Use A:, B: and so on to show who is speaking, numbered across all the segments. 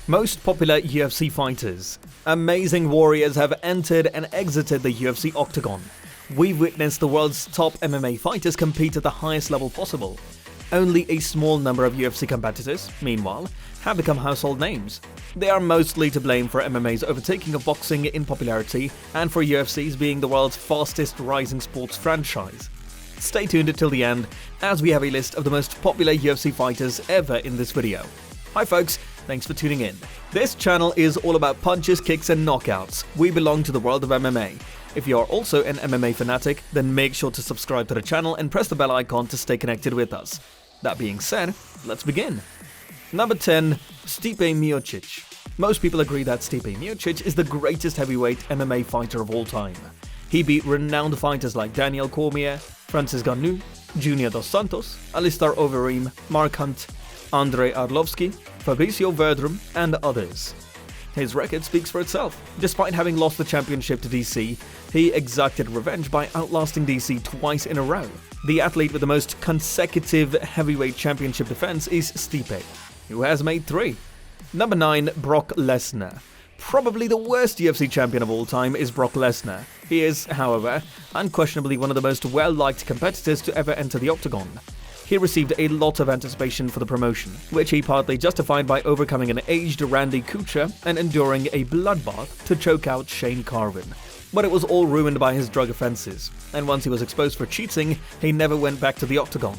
A: Most popular UFC fighters. Amazing warriors have entered and exited the UFC Octagon. We've witnessed the world's top MMA fighters compete at the highest level possible. Only a small number of UFC competitors, meanwhile, have become household names. They are mostly to blame for MMA's overtaking of boxing in popularity and for UFC's being the world's fastest rising sports franchise. Stay tuned till the end, as we have a list of the most popular UFC fighters ever in this video. Hi folks, thanks for tuning in. This channel is all about punches, kicks and knockouts. We belong to the world of MMA. If you are also an MMA fanatic, then make sure to subscribe to the channel and press the bell icon to stay connected with us. That being said, let's begin. Number 10. Stipe Miocic. Most people agree that Stipe Miocic is the greatest heavyweight MMA fighter of all time. He beat renowned fighters like Daniel Cormier, Francis Ngannou, Junior Dos Santos, Alistair Overeem, Mark Hunt, Andrei Arlovski, Fabricio Werdum, and others. His record speaks for itself. Despite having lost the championship to DC, he exacted revenge by outlasting DC twice in a row. The athlete with the most consecutive heavyweight championship defense is Stipe, who has made 3. Number 9. Brock Lesnar. Probably the worst UFC champion of all time is Brock Lesnar. He is, however, unquestionably one of the most well-liked competitors to ever enter the Octagon. He received a lot of anticipation for the promotion, which he partly justified by overcoming an aged Randy Couture and enduring a bloodbath to choke out Shane Carwin. But it was all ruined by his drug offenses, and once he was exposed for cheating, he never went back to the Octagon.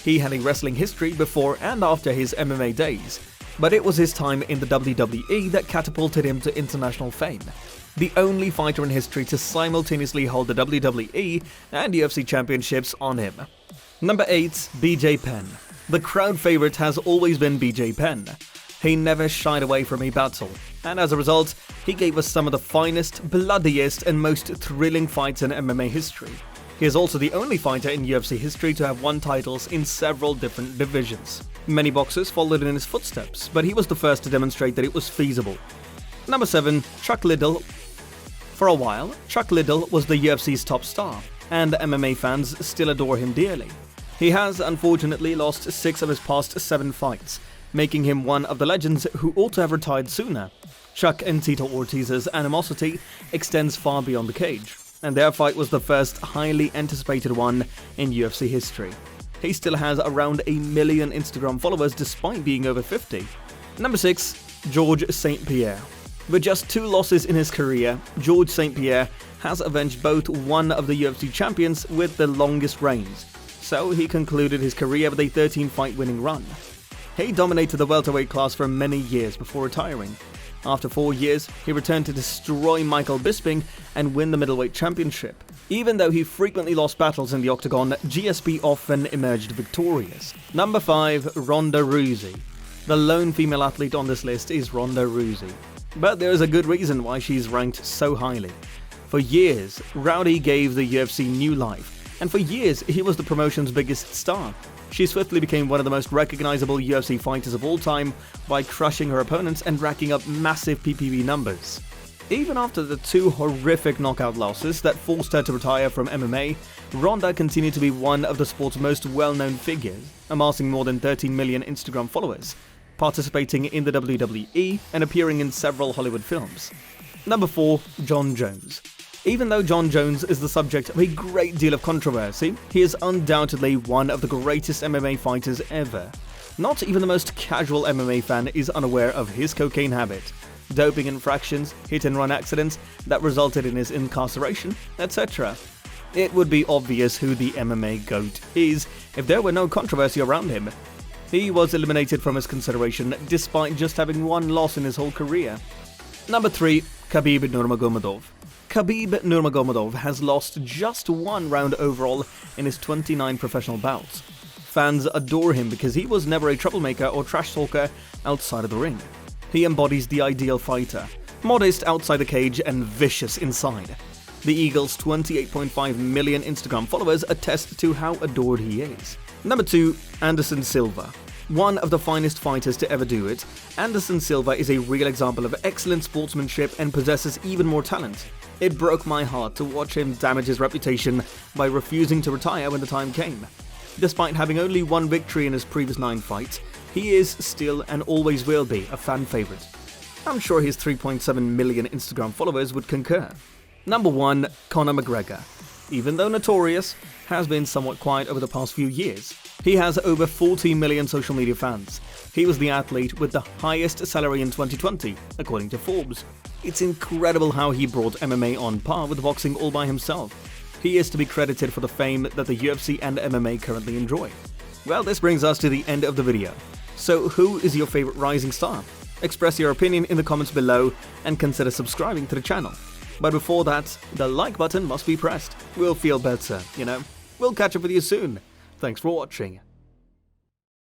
A: He had a wrestling history before and after his MMA days, but it was his time in the WWE that catapulted him to international fame. The only fighter in history to simultaneously hold the WWE and UFC championships on him. Number 8. BJ Penn. The crowd favorite has always been BJ Penn. He never shied away from a battle, and as a result, he gave us some of the finest, bloodiest, and most thrilling fights in MMA history. He is also the only fighter in UFC history to have won titles in several different divisions. Many boxers followed in his footsteps, but he was the first to demonstrate that it was feasible. Number 7. Chuck Liddell. For a while, Chuck Liddell was the UFC's top star, and MMA fans still adore him dearly. He has, unfortunately, lost 6 of his past 7 fights, making him one of the legends who ought to have retired sooner. Chuck and Tito Ortiz's animosity extends far beyond the cage, and their fight was the first highly anticipated one in UFC history. He still has around 1 million Instagram followers despite being over 50. Number 6. George St. Pierre. With just 2 losses in his career, George St. Pierre has avenged both one of the UFC champions with the longest reigns, so he concluded his career with a 13-fight winning run. He dominated the welterweight class for many years before retiring. After 4 years, he returned to destroy Michael Bisping and win the middleweight championship. Even though he frequently lost battles in the Octagon, GSP often emerged victorious. Number 5. Ronda Rousey. The lone female athlete on this list is Ronda Rousey, but there is a good reason why she's ranked so highly. For years, Rowdy gave the UFC new life, and for years he was the promotion's biggest star. She swiftly became one of the most recognizable UFC fighters of all time by crushing her opponents and racking up massive PPV numbers. Even after the 2 horrific knockout losses that forced her to retire from MMA, Ronda continued to be one of the sport's most well-known figures, amassing more than 13 million Instagram followers, participating in the WWE and appearing in several Hollywood films. Number 4. Jon Jones. Even though Jon Jones is the subject of a great deal of controversy, he is undoubtedly one of the greatest MMA fighters ever. Not even the most casual MMA fan is unaware of his cocaine habit, doping infractions, hit-and-run accidents that resulted in his incarceration, etc. It would be obvious who the MMA GOAT is if there were no controversy around him. He was eliminated from his consideration despite just having 1 loss in his whole career. Number 3. Khabib Nurmagomedov. Khabib Nurmagomedov has lost just 1 round overall in his 29 professional bouts. Fans adore him because he was never a troublemaker or trash talker outside of the ring. He embodies the ideal fighter, modest outside the cage and vicious inside. The Eagle's 28.5 million Instagram followers attest to how adored he is. Number 2. Anderson Silva. One of the finest fighters to ever do it, Anderson Silva is a real example of excellent sportsmanship and possesses even more talent. It broke my heart to watch him damage his reputation by refusing to retire when the time came. Despite having only 1 victory in his previous 9 fights, he is still and always will be a fan favorite. I'm sure his 3.7 million Instagram followers would concur. Number 1. Conor McGregor. Even though notorious, has been somewhat quiet over the past few years. He has over 40 million social media fans. He was the athlete with the highest salary in 2020, according to Forbes. It's incredible how he brought MMA on par with boxing all by himself. He is to be credited for the fame that the UFC and MMA currently enjoy. Well, this brings us to the end of the video. So who is your favorite rising star? Express your opinion in the comments below and consider subscribing to the channel. But before that, the like button must be pressed. We'll feel better, you know? We'll catch up with you soon. Thanks for watching.